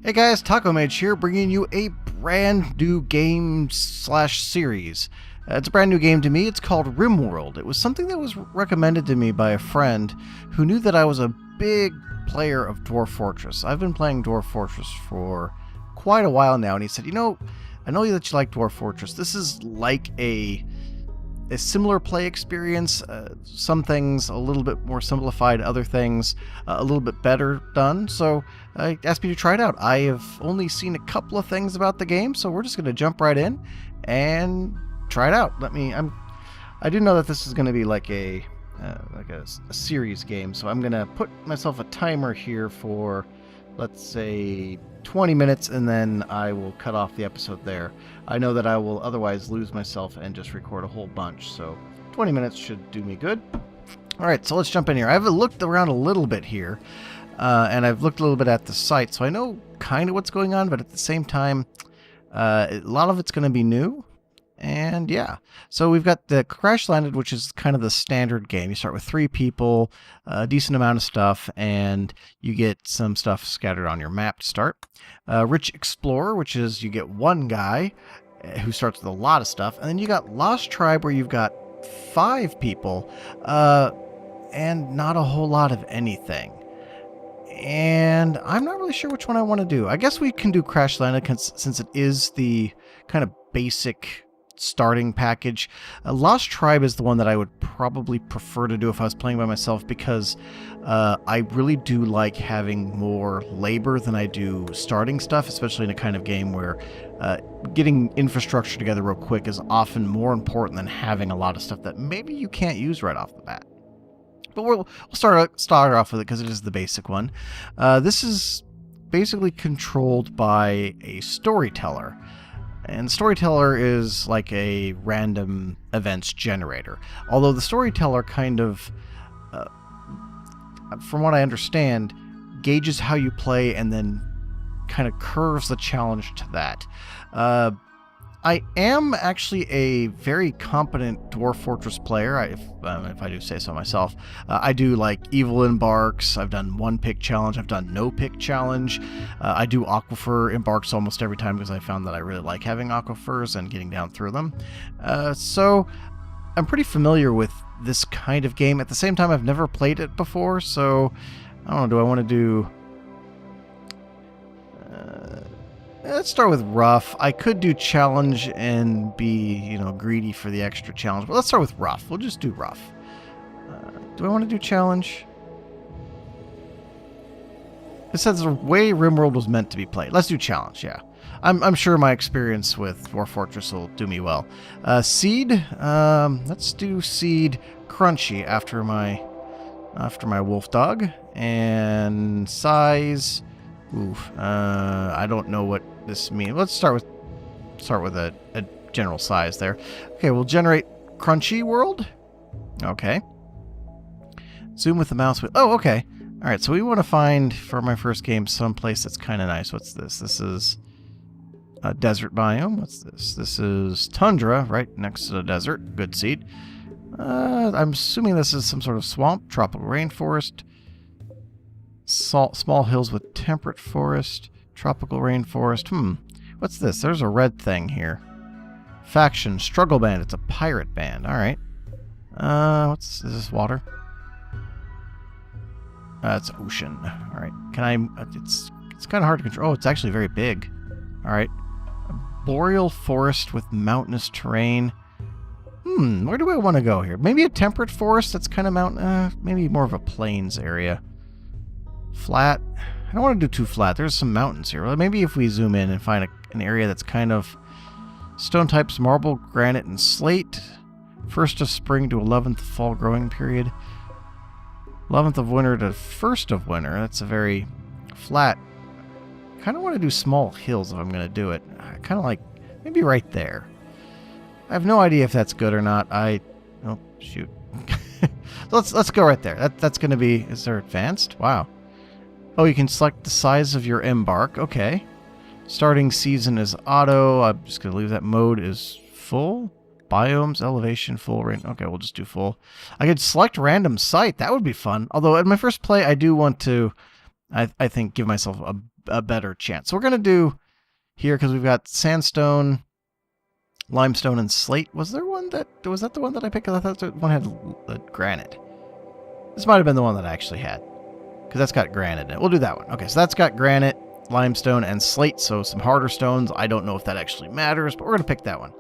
Hey guys, Taco Mage here, bringing you a brand new game/series. It's a brand new game to me. It's called Rimworld. It was something that was recommended to me by a friend who knew that I was a big player of Dwarf Fortress. I've been playing Dwarf Fortress for quite a while now, and he said, I know that you like Dwarf Fortress. This is like a similar play experience. Some things a little bit more simplified, other things a little bit better done. So I asked me to try it out. I have only seen a couple of things about the game, so we're just going to jump right in and try it out. I do know that this is going to be like a series game, so I'm going to put myself a timer here for, let's say, 20 minutes, and then I will cut off the episode there. I know that I will otherwise lose myself and just record a whole bunch, so 20 minutes should do me good. Alright, so let's jump in here. I've looked around a little bit here, and I've looked a little bit at the site, so I know kind of what's going on, but at the same time, a lot of it's going to be new. And yeah, so we've got the Crash Landed, which is kind of the standard game. You start with 3 people, a decent amount of stuff, and you get some stuff scattered on your map to start. Rich Explorer, which is you get 1 guy who starts with a lot of stuff. And then you got Lost Tribe, where you've got 5 people, and not a whole lot of anything. And I'm not really sure which one I want to do. I guess we can do Crash Landed since it is the kind of basic starting package. Lost Tribe is the one that I would probably prefer to do if I was playing by myself, because I really do like having more labor than I do starting stuff, especially in a kind of game where getting infrastructure together real quick is often more important than having a lot of stuff that maybe you can't use right off the bat. But we'll start off with it because it is the basic one. This is basically controlled by a storyteller. And the storyteller is like a random events generator. Although the storyteller kind of, from what I understand, gauges how you play and then kind of curves the challenge to that. I am actually a very competent Dwarf Fortress player, if I do say so myself. I do like evil embarks. I've done 1-pick challenge. I've done no-pick challenge. I do aquifer embarks almost every time because I found that I really like having aquifers and getting down through them. So I'm pretty familiar with this kind of game. At the same time, I've never played it before, so I don't know, do I want to do... Let's start with rough. I could do challenge and be, greedy for the extra challenge, but let's start with rough. We'll just do rough. Do I want to do challenge? It says the way Rimworld was meant to be played. Let's do challenge, yeah. I'm sure my experience with Dwarf Fortress will do me well. Seed. Let's do seed Cruncy after my wolf dog. And size. Oof. I don't know what this means. Let's start with a general size there. Okay, we'll generate Cruncy world. Okay. Zoom with the mouse. Oh, okay. All right, so we want to find, for my first game, some place that's kind of nice. What's this? This is a desert biome. What's this? This is tundra, right next to the desert. Good seed. I'm assuming this is some sort of swamp, tropical rainforest. Small hills with temperate forest, tropical rainforest. What's this? There's a red thing here. Faction, struggle band. It's a pirate band. All right. Is this water? It's ocean. All right. It's kind of hard to control. Oh, it's actually very big. All right. A boreal forest with mountainous terrain. Where do I want to go here? Maybe a temperate forest that's kind of mountain. Maybe more of a plains area. Flat. I don't want to do too flat. There's some mountains here. Well, maybe if we zoom in and find an area that's kind of stone types, marble, granite, and slate. 1st of spring to 11th of fall growing period. 11th of winter to 1st of winter. That's a very flat. I kind of want to do small hills if I'm going to do it. I kind of like maybe right there. I have no idea if that's good or not. Oh, shoot. Let's go right there. That's going to be... Is there advanced? Wow. Oh, you can select the size of your embark. Okay. Starting season is auto. I'm just going to leave that. Mode is full. Biomes, elevation, full rain. Okay, we'll just do full. I could select random site. That would be fun. Although at my first play, I do want to, I think, give myself a a better chance. So we're going to do here, because we've got sandstone, limestone, and slate. Was there one that... Was that the one that I picked? I thought that one had granite. This might have been the one that I actually had, because that's got granite in it. We'll do that one. Okay, so that's got granite, limestone, and slate, so some harder stones. I don't know if that actually matters, but we're going to pick that one.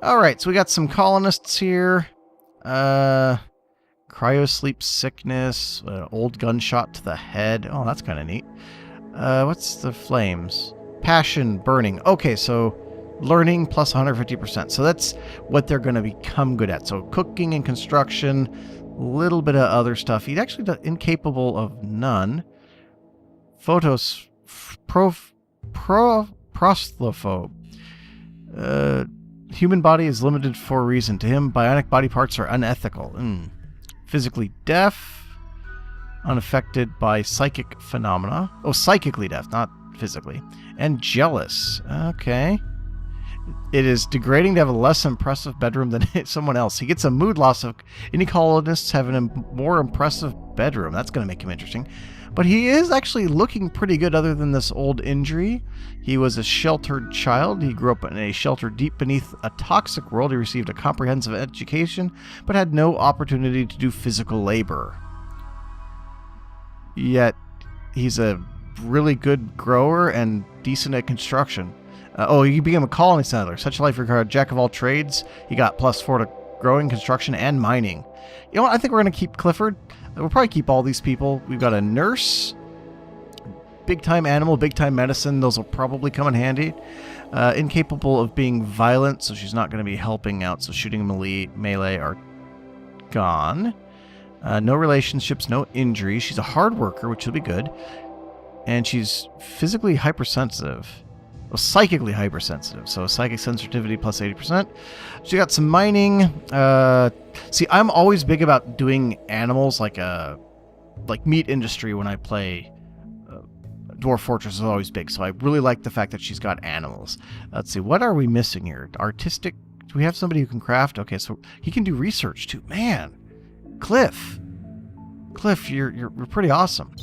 All right, so we got some colonists here. Cryosleep sickness, old gunshot to the head. Oh, that's kind of neat. What's the flames? Passion, burning. Okay, so learning plus 150%. So that's what they're going to become good at. So cooking and construction, a little bit of other stuff. He's actually incapable of none. Photos, prosthlophobe. Human body is limited for a reason. To him, bionic body parts are unethical. Physically deaf, unaffected by psychic phenomena. Oh, psychically deaf, not physically. And jealous. Okay. It is degrading to have a less impressive bedroom than someone else. He gets a mood loss of any colonists having a more impressive bedroom. That's going to make him interesting. But he is actually looking pretty good other than this old injury. He was a sheltered child. He grew up in a shelter deep beneath a toxic world. He received a comprehensive education, but had no opportunity to do physical labor. Yet, he's a really good grower and decent at construction. He became a colony settler. Such a life required jack of all trades. He got +4 to growing, construction, and mining. You know what? I think we're going to keep Clifford. We'll probably keep all these people. We've got a nurse, big-time animal, big-time medicine. Those will probably come in handy. Incapable of being violent, so she's not going to be helping out. So shooting melee are gone. No relationships, no injuries. She's a hard worker, which will be good. And she's physically hypersensitive. Well, psychically hypersensitive. So psychic sensitivity plus 80%. She got some mining. See, I'm always big about doing animals like meat industry when I play. Dwarf Fortress is always big, so I really like the fact that she's got animals. Let's see, what are we missing here? Artistic. Do we have somebody who can craft? Okay, so he can do research too. Man, Cliff, you're pretty awesome.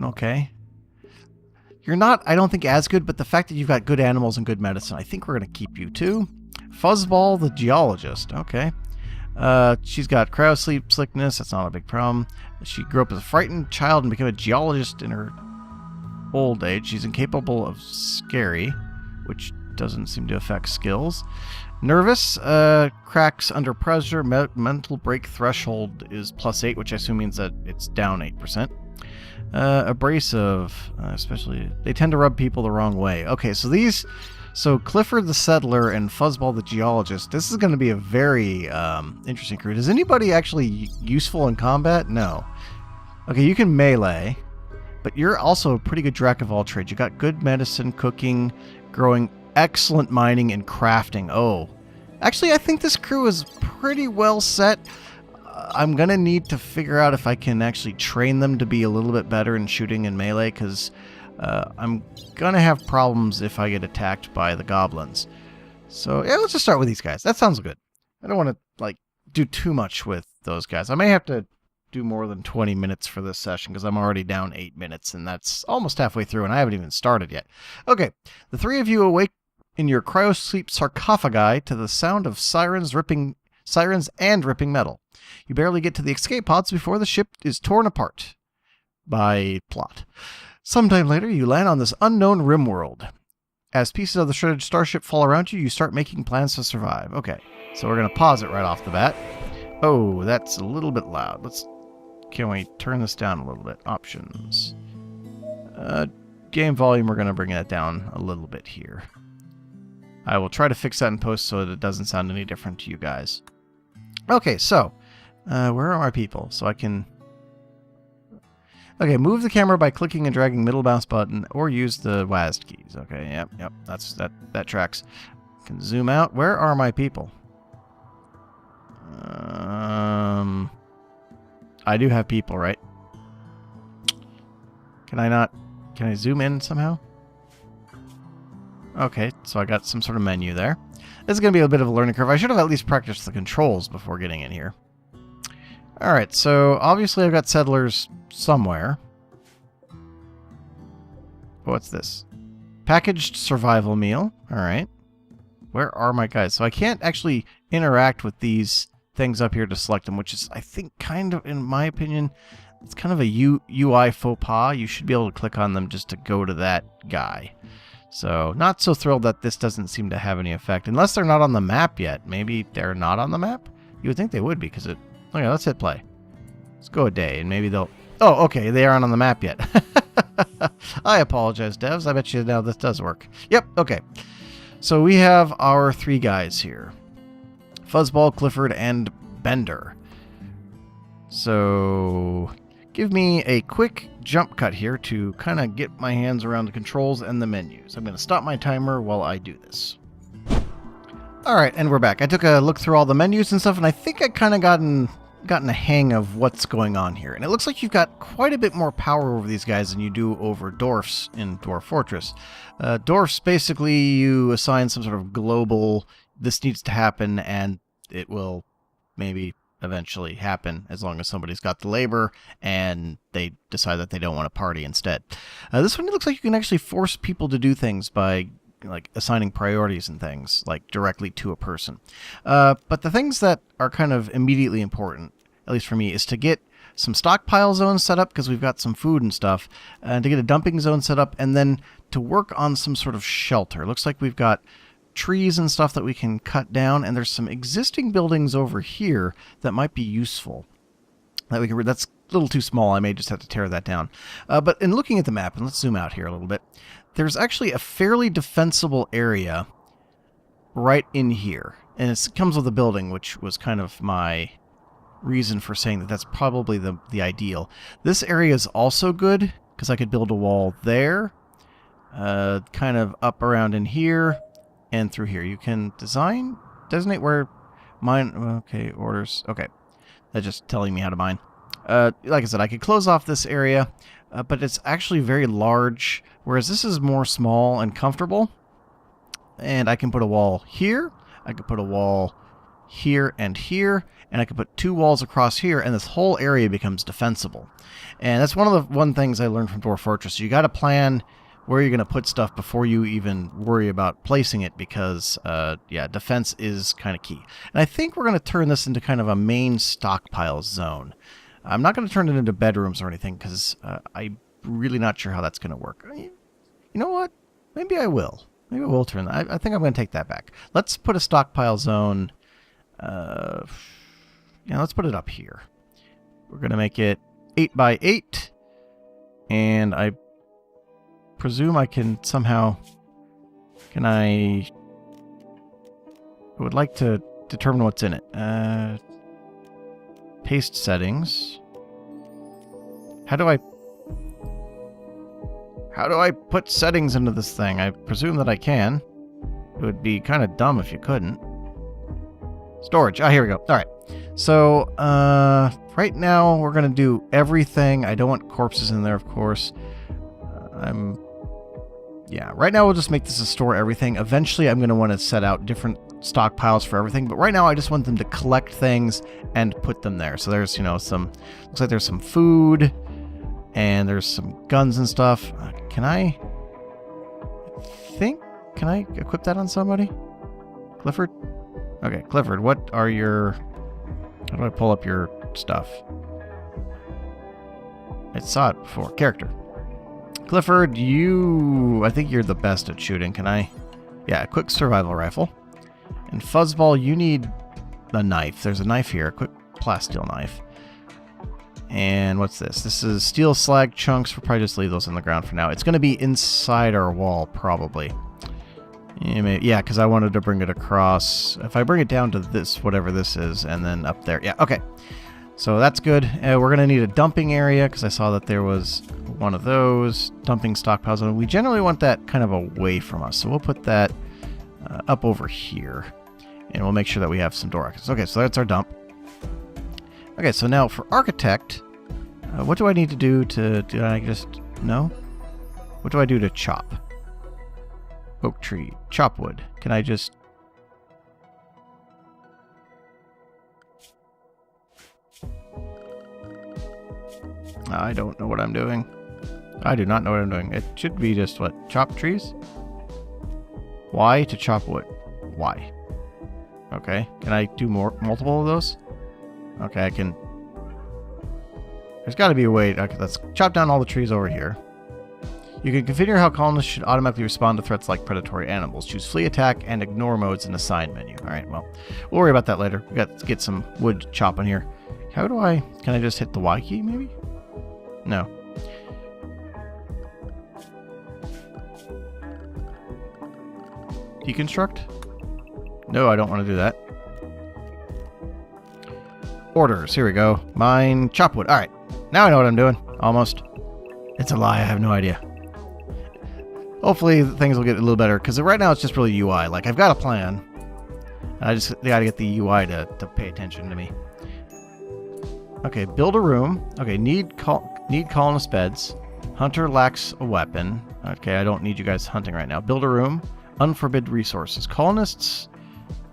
Okay. You're not, I don't think, as good, but the fact that you've got good animals and good medicine, I think we're going to keep you too. Fuzzball the geologist. Okay. She's got cryosleep sickness. That's not a big problem. She grew up as a frightened child and became a geologist in her old age. She's incapable of scary, which doesn't seem to affect skills. Nervous, cracks under pressure. Mental break threshold is +8, which I assume means that it's down 8%. Abrasive, especially, they tend to rub people the wrong way. Okay, so Clifford the settler and Fuzzball the geologist, this is going to be a very interesting crew. Is anybody actually useful in combat? No. Okay, you can melee, but you're also a pretty good jack of all trades. You got good medicine, cooking, growing, excellent mining, and crafting. Oh, actually, I think this crew is pretty well set. I'm going to need to figure out if I can actually train them to be a little bit better in shooting and melee, because I'm going to have problems if I get attacked by the goblins. So, yeah, let's just start with these guys. That sounds good. I don't want to, do too much with those guys. I may have to do more than 20 minutes for this session, because I'm already down 8 minutes, and that's almost halfway through, and I haven't even started yet. Okay, the three of you awake in your cryosleep sarcophagi to the sound of sirens and ripping metal. You barely get to the escape pods before the ship is torn apart by plot. Sometime later, you land on this unknown Rimworld. As pieces of the shredded starship fall around you, you start making plans to survive. Okay, so we're going to pause it right off the bat. Oh, that's a little bit loud. Can we turn this down a little bit? Options. Game volume, we're going to bring that down a little bit here. I will try to fix that in post so that it doesn't sound any different to you guys. Okay, so, where are my people? So I can... Okay, move the camera by clicking and dragging middle mouse button, or use the WASD keys. Okay, yep, that tracks. Can zoom out. Where are my people? I do have people, right? Can I zoom in somehow? Okay, so I got some sort of menu there. This is going to be a bit of a learning curve. I should have at least practiced the controls before getting in here. Alright, so obviously I've got settlers somewhere. What's this? Packaged survival meal. All right. Where are my guys? So I can't actually interact with these things up here to select them, which is, I think, kind of, in my opinion, it's kind of a UI faux pas. You should be able to click on them just to go to that guy. So not so thrilled that this doesn't seem to have any effect. Unless they're not on the map yet. Maybe they're not on the map? You would think they would be, because it... Okay, let's hit play. Let's go a day, and maybe they'll... Oh, okay, they aren't on the map yet. I apologize, devs. I bet you now this does work. Yep, okay. So we have our 3 guys here. Fuzzball, Clifford, and Bender. So give me a quick jump cut here to kind of get my hands around the controls and the menus. I'm going to stop my timer while I do this. Alright, and we're back. I took a look through all the menus and stuff, and I think I kind of gotten a hang of what's going on here. And it looks like you've got quite a bit more power over these guys than you do over dwarfs in Dwarf Fortress. Dwarfs, basically, you assign some sort of global, this needs to happen, and it will maybe eventually happen as long as somebody's got the labor and they decide that they don't want to party instead. This one, it looks like you can actually force people to do things by like assigning priorities and things like directly to a person. But the things that are kind of immediately important, at least for me, is to get some stockpile zones set up because we've got some food and stuff, and to get a dumping zone set up, and then to work on some sort of shelter. Looks like we've got trees and stuff that we can cut down, and there's some existing buildings over here that might be useful. That's a little too small. I may just have to tear that down. But in looking at the map, and let's zoom out here a little bit, there's actually a fairly defensible area right in here. And it comes with a building, which was kind of my reason for saying that that's probably the ideal. This area is also good, because I could build a wall there, kind of up around in here, and through here. You can designate where mine... Okay, orders. Okay. That's just telling me how to mine. Like I said, I could close off this area, but it's actually very large, whereas this is more small and comfortable. And I can put a wall here, I could put a wall here, and I could put 2 walls across here, and this whole area becomes defensible. And that's one of the things I learned from Dwarf Fortress. You got to plan where you're going to put stuff before you even worry about placing it, because, yeah, defense is kind of key. And I think we're going to turn this into kind of a main stockpile zone. I'm not going to turn it into bedrooms or anything, because I'm really not sure how that's going to work. You know what? Maybe I will. Maybe I will turn that. I think I'm going to take that back. Let's put a stockpile zone. Yeah, let's put it up here. We're going to make it 8 by 8. And I presume I can somehow... I would like to determine what's in it. Paste settings. How do I put settings into this thing? I presume that I can. It would be kind of dumb if you couldn't. Storage. Ah, here we go. All right. So, right now we're going to do everything. I don't want corpses in there, of course. Yeah, right now we'll just make this a store everything. Eventually I'm going to want to set out different stockpiles for everything, but right now I just want them to collect things and put them there. So there's, looks like there's some food, and there's some guns and stuff. Can I equip that on somebody? Clifford? Okay, Clifford, how do I pull up your stuff? I saw it before. Character. Clifford, I think you're the best at shooting. Yeah, a quick survival rifle. And Fuzzball, you need a knife. There's a knife here, a quick plasteel knife. And what's this? This is steel slag chunks. We'll probably just leave those on the ground for now. It's going to be inside our wall, probably. Yeah, because I wanted to bring it across. If I bring it down to this, whatever this is, and then up there. Yeah, okay. So that's good. We're going to need a dumping area, because I saw that there was one of those. Dumping stockpiles. And we generally want that kind of away from us. So we'll put that up over here. And we'll make sure that we have some door access. Okay, so that's our dump. Okay, so now for architect, what do I need to do to... Did I just... No? What do I do to chop? Oak tree. Chop wood. Can I just... I don't know what I'm doing. I do not know what I'm doing. It should be just, what, chop trees? Y to chop wood. Y. Okay. Can I do multiple of those? Okay, I can... There's got to be a way... Okay, let's chop down all the trees over here. You can configure how colonists should automatically respond to threats like predatory animals. Choose flee, attack, and ignore modes in the sign menu. Alright, well, we'll worry about that later. We got to get some wood chopping here. How do I... Can I just hit the Y key, maybe? No. Deconstruct? No, I don't want to do that. Orders. Here we go. Mine. Chop wood. Alright. Now I know what I'm doing. Almost. It's a lie. I have no idea. Hopefully things will get a little better, because right now it's just really UI. Like, I've got a plan. I just got to get the UI to pay attention to me. Okay, build a room. Okay, need colonist beds. Hunter lacks a weapon. Okay, I don't need you guys hunting right now. Build a room. Unforbid resources. Colonists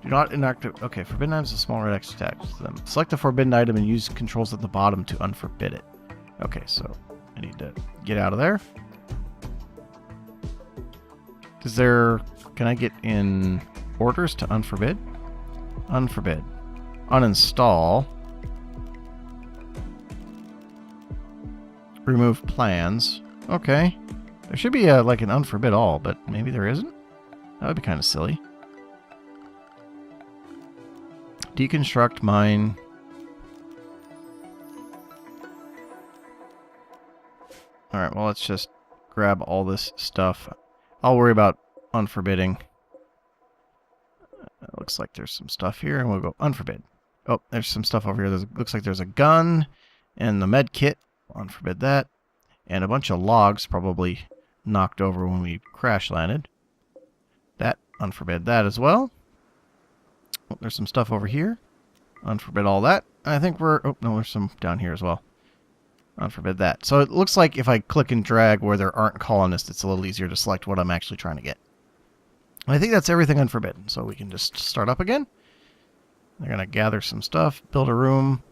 do not inactive. Okay, forbidden items is a small red X attached to them. Select the forbidden item and use controls at the bottom to unforbid it. Okay, so I need to get out of there. Is there... Can I get in orders to unforbid? Unforbid. Uninstall. Remove plans. Okay. There should be like an unforbid all, but maybe there isn't? That would be kind of silly. Deconstruct mine. Alright, well, let's just grab all this stuff. I'll worry about unforbidding. Looks like there's some stuff here, and we'll go unforbid. Oh, there's some stuff over here. Looks like there's a gun and the med kit. Unforbid that. And a bunch of logs probably knocked over when we crash landed. That. Unforbid that as well. Oh, there's some stuff over here. Unforbid all that. I think we're... Oh, no, there's some down here as well. Unforbid that. So it looks like if I click and drag where there aren't colonists, it's a little easier to select what I'm actually trying to get. I think that's everything unforbidden, so we can just start up again. They're going to gather some stuff, build a room,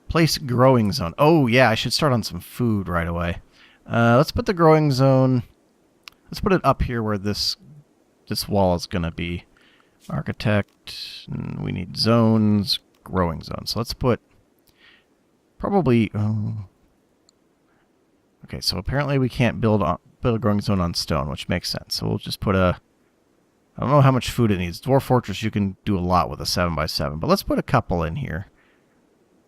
place growing zone. Oh, yeah, I should start on some food right away. Let's put the growing zone... Let's put it up here where this wall is going to be. Architect, and we need zones, growing zone. So let's put probably... Okay, so apparently we can't build a growing zone on stone, which makes sense. So we'll just put a... I don't know how much food it needs. Dwarf Fortress, you can do a lot with a 7x7, but let's put a couple in here.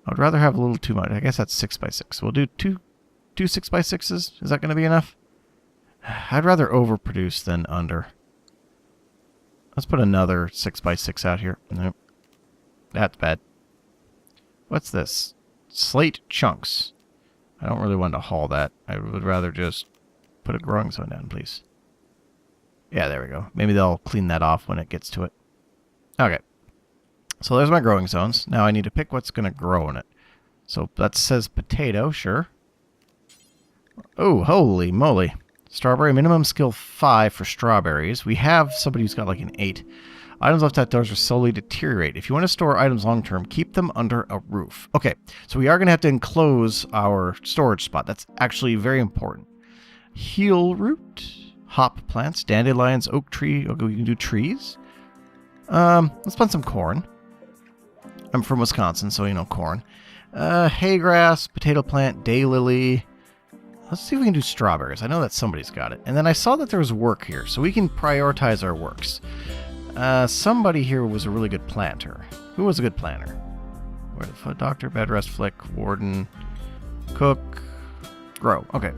I would rather have a little too much. I guess that's 6x6. We'll do two 6x6s. Is that going to be enough? I'd rather overproduce than under. Let's put another 6x6 out here. Nope. That's bad. What's this? Slate chunks. I don't really want to haul that. I would rather just put a growing zone down, please. Yeah, there we go. Maybe they'll clean that off when it gets to it. Okay. So there's my growing zones. Now I need to pick what's going to grow in it. So that says potato, sure. Oh, holy moly. Strawberry, minimum skill 5 for strawberries. We have somebody who's got like an 8. Items left outdoors will slowly deteriorate. If you want to store items long term, keep them under a roof. Okay, so we are going to have to enclose our storage spot. That's actually very important. Heel root, hop plants, dandelions, oak tree. Okay, we can do trees. Let's plant some corn. I'm from Wisconsin, so you know corn. Hay grass, potato plant, daylily. Let's see if we can do strawberries. I know that somebody's got it. And then I saw that there was work here, so we can prioritize our works. Somebody here was a really good planter. Who was a good planter? Where the foot doctor, bed rest, flick, warden, cook, grow. Okay.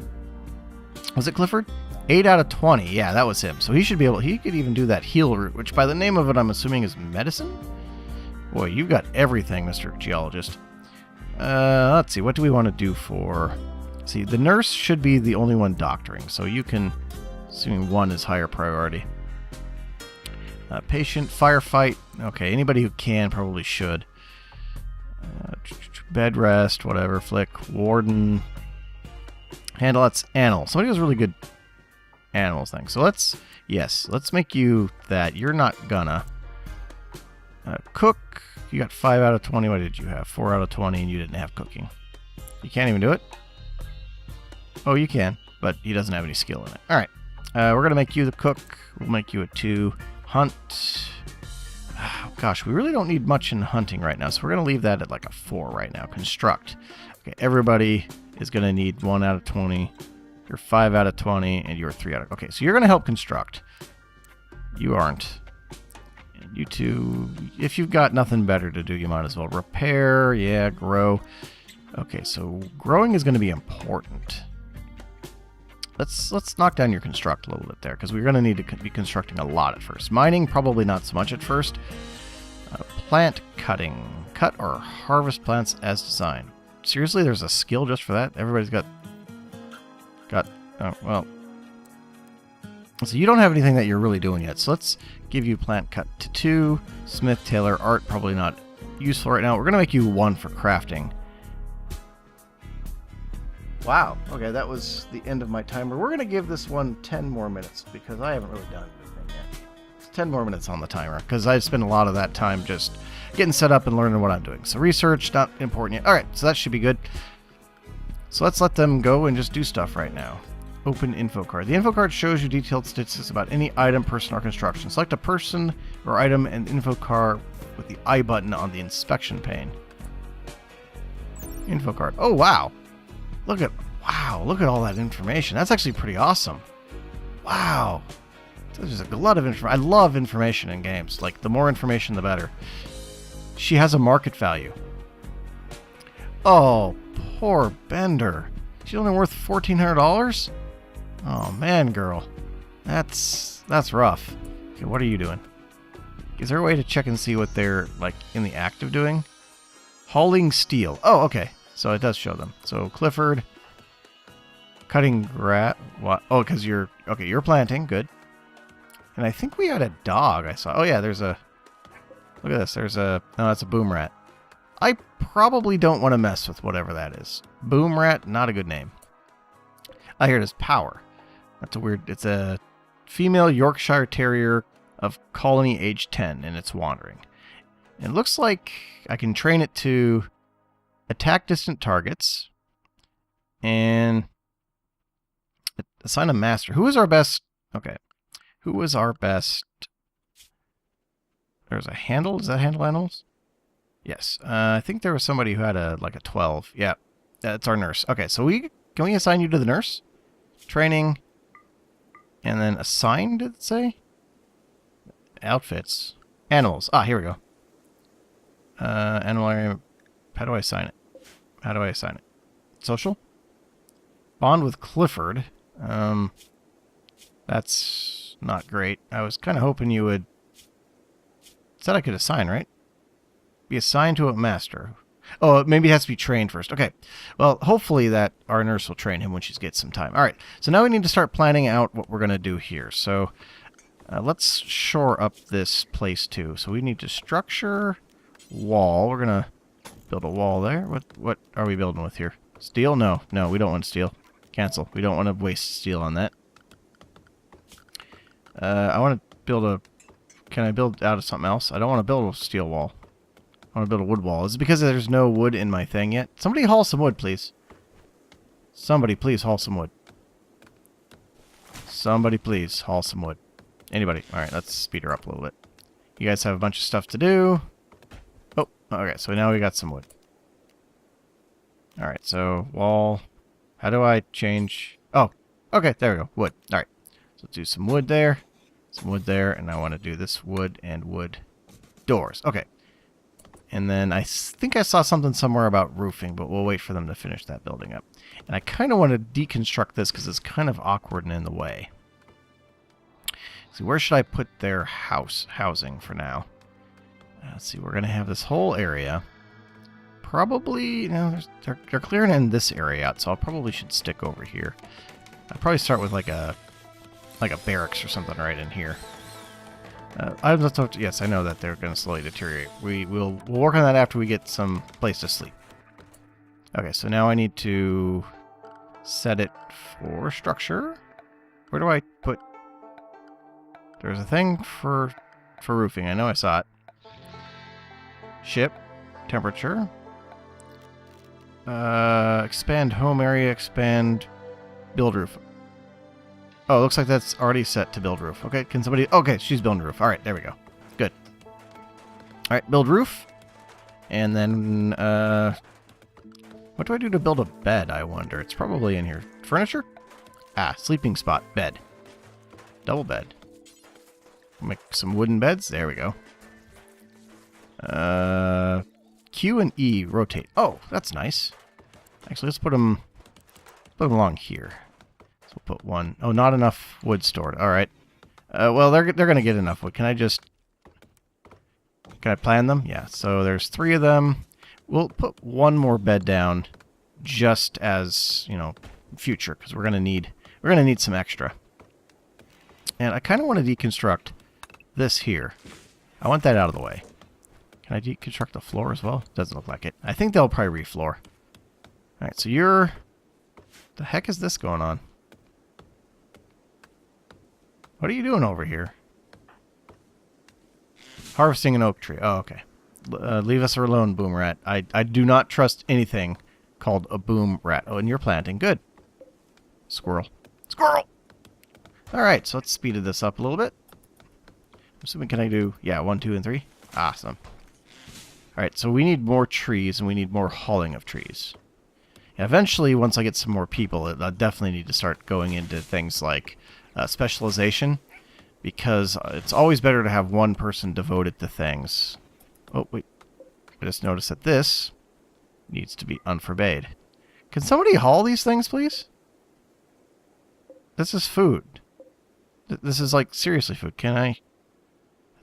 Was it Clifford? 8 out of 20. Yeah, that was him. So he should be able... He could even do that heal root, which by the name of it, I'm assuming is medicine? Boy, you've got everything, Mr. Geologist. Let's see. What do we want to do for... See, the nurse should be the only one doctoring, so you can... Assuming 1 is higher priority. Patient, firefight. Okay, anybody who can probably should. Bed rest, whatever. Flick, warden. Handle, that's animal. Somebody has really good animals thing. So let's make you that. You're not gonna. Cook, you got 5 out of 20. What did you have? 4 out of 20, and you didn't have cooking. You can't even do it? Oh, you can. but he doesn't have any skill in it. All right, we're going to make you the cook. We'll make you a 2. Hunt. Oh, gosh, we really don't need much in hunting right now, so we're going to leave that at like a 4 right now. Construct. Okay, everybody is going to need 1 out of 20. You're 5 out of 20, and you're 3 out of... Okay, so you're going to help construct. You aren't. And you two, if you've got nothing better to do, you might as well repair. Yeah, grow. Okay, so growing is going to be important. Let's knock down your construct a little bit there, because we're going to need to be constructing a lot at first. Mining, probably not so much at first. Plant cutting. Cut or harvest plants as designed. Seriously, there's a skill just for that? Everybody's got... Oh, well... So you don't have anything that you're really doing yet, so let's give you plant cut to 2. Smith, tailor, art, probably not useful right now. We're going to make you 1 for crafting. Wow. Okay, that was the end of my timer. We're going to give this one 10 more minutes because I haven't really done anything yet. It's 10 more minutes on the timer because I spent a lot of that time just getting set up and learning what I'm doing. So research, not important yet. All right, so that should be good. So let's let them go and just do stuff right now. Open info card. The info card shows you detailed statistics about any item, person, or construction. Select a person or item and info card with the I button on the inspection pane. Info card. Oh, wow. Look at all that information. That's actually pretty awesome. Wow. There's a lot of information. I love information in games. Like, the more information, the better. She has a market value. Oh, poor Bender. She's only worth $1,400? Oh, man, girl. That's rough. Okay, what are you doing? Is there a way to check and see what they're, like, in the act of doing? Hauling steel. Oh, okay. So it does show them. So Clifford, cutting grass. What? Oh, because you're okay. You're planting. Good. And I think we had a dog. I saw. Oh yeah, there's a. Look at this. There's a. No, that's a boom rat. I probably don't want to mess with whatever that is. Boom rat, not a good name. I hear it as power. That's a weird. It's a female Yorkshire Terrier of colony age 10, and it's wandering. And it looks like I can train it to attack distant targets, and assign a master. Who is our best? Okay. Who is our best? There's a handle. Does that handle animals? Yes. I think there was somebody who had like a 12. Yeah. That's our nurse. Okay, so can we assign you to the nurse? Training. And then assign, did it say? Outfits. Animals. Ah, here we go. Animal area. How do I assign it? How do I assign it? Social? Bond with Clifford. That's not great. I was kind of hoping you would... Said I could assign, right? Be assigned to a master. Oh, maybe it has to be trained first. Okay. Well, hopefully that our nurse will train him when she gets some time. All right. So now we need to start planning out what we're going to do here. So let's shore up this place too. So we need to structure wall. We're going to build a wall there. What are we building with here? Steel? No, we don't want steel. Cancel. We don't want to waste steel on that. I want to build a... Can I build out of something else? I don't want to build a steel wall. I want to build a wood wall. Is it because there's no wood in my thing yet? Somebody haul some wood, please. Somebody please haul some wood. Somebody please haul some wood. Anybody. Alright, let's speed her up a little bit. You guys have a bunch of stuff to do. Oh, okay, so now we got some wood. Alright, so wall. How do I change? Oh, okay, there we go. Wood. Alright, so let's do some wood there. Some wood there, and I want to do this wood and wood doors. Okay. And then I think I saw something somewhere about roofing, but we'll wait for them to finish that building up. And I kind of want to deconstruct this because it's kind of awkward and in the way. So where should I put their housing for now? Let's see, we're going to have this whole area. Probably, they're clearing in this area out, so I probably should stick over here. I'd probably start with like a barracks or something right in here. Yes, I know that they're going to slowly deteriorate. We'll work on that after we get some place to sleep. Okay, so now I need to set it for structure. Where do I put... There's a thing for roofing. I know I saw it. Ship. Temperature. Expand home area. Expand build roof. Oh, it looks like that's already set to build roof. Okay, can somebody... Okay, she's building roof. All right, there we go. Good. All right, build roof. And then, what do I do to build a bed, I wonder? It's probably in here. Furniture? Ah, sleeping spot. Bed. Double bed. Make some wooden beds. There we go. Q and E rotate. Oh, that's nice. Actually, let's put them along here. So we'll put one. Oh, not enough wood stored. All right. Well, they're going to get enough wood. Can I plan them? Yeah. So there's 3 of them. We'll put one more bed down, just as, you know, future, because we're going to need some extra. And I kind of want to deconstruct this here. I want that out of the way. Can I deconstruct the floor as well? Doesn't look like it. I think they'll probably refloor. Alright, so you're... The heck is this going on? What are you doing over here? Harvesting an oak tree. Oh, okay. Leave us alone, boom rat. I do not trust anything called a boom rat. Oh, and you're planting. Good. Squirrel. Squirrel! Alright, so let's speed this up a little bit. I'm assuming, can I do... Yeah, 1, 2, and 3. Awesome. Alright, so we need more trees, and we need more hauling of trees. And eventually, once I get some more people, I definitely need to start going into things like specialization, because it's always better to have one person devoted to things. Oh, wait. I just noticed that this needs to be unforbade. Can somebody haul these things, please? This is food. This is, like, seriously food. Can I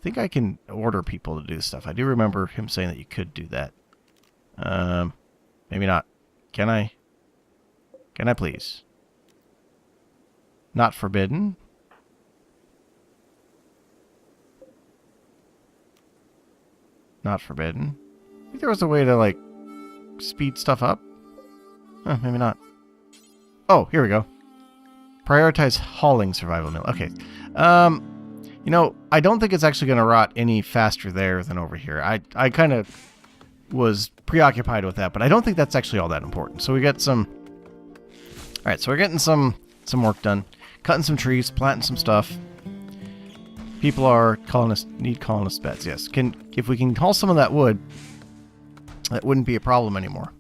think I can order people to do this stuff. I do remember him saying that you could do that. Maybe not. Can I? Can I please? Not forbidden. Not forbidden. I think there was a way to, like, speed stuff up. Maybe not. Oh, here we go. Prioritize hauling survival meal. Okay. You know, I don't think it's actually going to rot any faster there than over here. I kind of was preoccupied with that, but I don't think that's actually all that important. So we got some... Alright, so we're getting some work done. Cutting some trees, planting some stuff. People are need colonist beds. Yes. If we can haul some of that wood, that wouldn't be a problem anymore.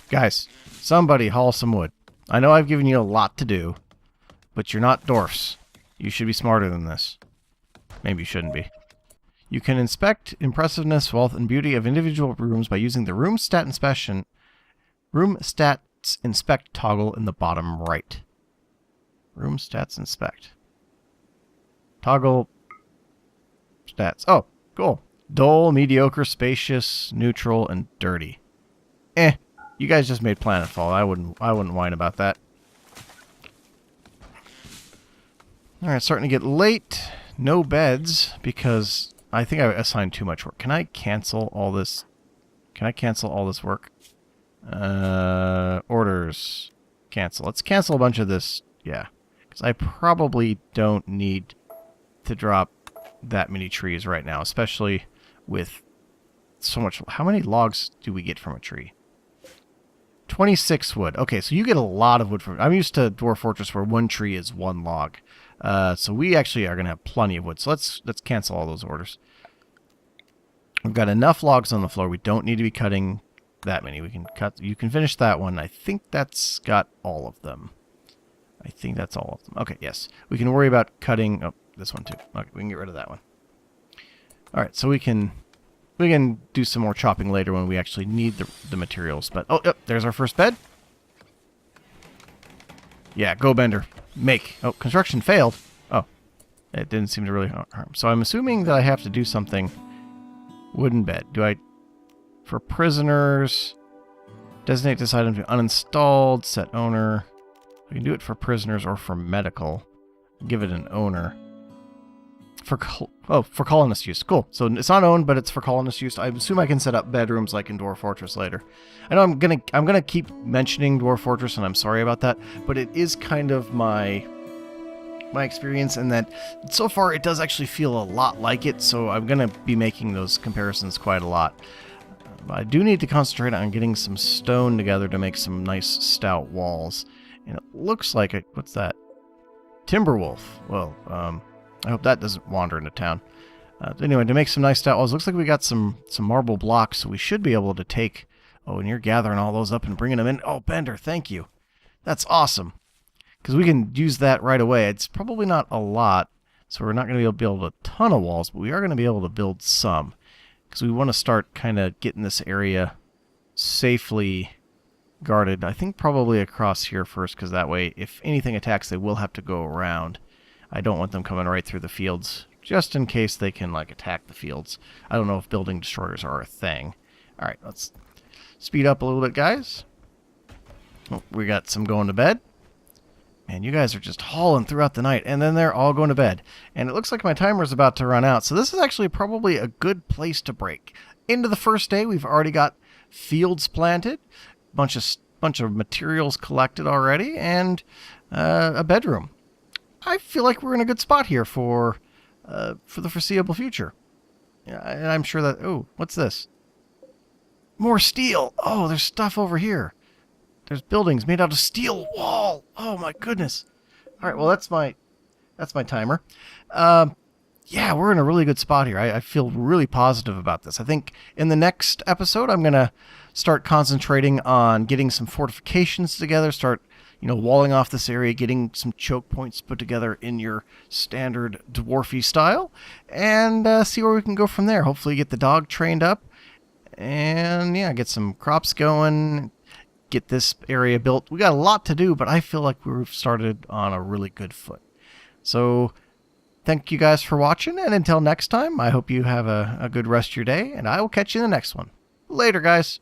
Guys, somebody haul some wood. I know I've given you a lot to do, but you're not dwarfs. You should be smarter than this. Maybe you shouldn't be. You can inspect impressiveness, wealth, and beauty of individual rooms by using the Room Stats Inspect toggle in the bottom right. Room Stats Inspect. Toggle stats. Oh, cool. Dull, mediocre, spacious, neutral, and dirty. You guys just made planetfall. I wouldn't whine about that. Alright, starting to get late. No beds, because I think I assigned too much work. Can I cancel all this? Can I cancel all this work? Orders. Cancel. Let's cancel a bunch of this. Yeah. Because I probably don't need to drop that many trees right now, especially with so much... How many logs do we get from a tree? 26 wood. Okay, so you get a lot of wood from... I'm used to Dwarf Fortress where one tree is one log. So we actually are going to have plenty of wood. So let's cancel all those orders. We've got enough logs on the floor. We don't need to be cutting that many. We can cut... You can finish that one. I think that's got all of them. I think that's all of them. Okay, yes. We can worry about cutting... Oh, this one too. Okay, we can get rid of that one. Alright, so we can do some more chopping later when we actually need the materials. But, oh, there's our first bed. Yeah, go Bender. Make. Oh, construction failed. Oh, it didn't seem to really harm. So I'm assuming that I have to do something. Wooden bed. Do I... For prisoners... Designate this item to be uninstalled. Set owner. I can do it for prisoners or for medical. Give it an owner. For colonist use. Cool. So it's not owned, but it's for colonist use. I assume I can set up bedrooms like in Dwarf Fortress later. I know I'm gonna keep mentioning Dwarf Fortress, and I'm sorry about that, but it is kind of my experience in that so far it does actually feel a lot like it, so I'm gonna be making those comparisons quite a lot. I do need to concentrate on getting some stone together to make some nice stout walls. And it looks like what's that? Timberwolf. Well, I hope that doesn't wander into town. Anyway, to make some nice stout walls, looks like we got some marble blocks, so we should be able to take... Oh, and you're gathering all those up and bringing them in. Oh, Bender, thank you. That's awesome. Because we can use that right away. It's probably not a lot, so we're not going to be able to build a ton of walls, but we are going to be able to build some. Because we want to start kind of getting this area safely guarded. I think probably across here first, because that way, if anything attacks, they will have to go around. I don't want them coming right through the fields, just in case they can, like, attack the fields. I don't know if building destroyers are a thing. Alright, let's speed up a little bit, guys. Oh, we got some going to bed. Man, you guys are just hauling throughout the night, and then they're all going to bed. And it looks like my timer's about to run out, so this is actually probably a good place to break. Into the first day, we've already got fields planted, bunch of materials collected already, and a bedroom. I feel like we're in a good spot here for the foreseeable future. Yeah, and I'm sure that... Oh, what's this? More steel! Oh, there's stuff over here. There's buildings made out of steel wall. Oh my goodness. All right, well that's my timer. Yeah, we're in a really good spot here. I feel really positive about this. I think in the next episode I'm gonna start concentrating on getting some fortifications together. Start, walling off this area, getting some choke points put together in your standard dwarfy style, and see where we can go from there. Hopefully get the dog trained up, and yeah, get some crops going. Get this area built. We got a lot to do, but I feel like we've started on a really good foot. So thank you guys for watching, and until next time, I hope you have a good rest of your day, and I will catch you in the next one. Later, guys.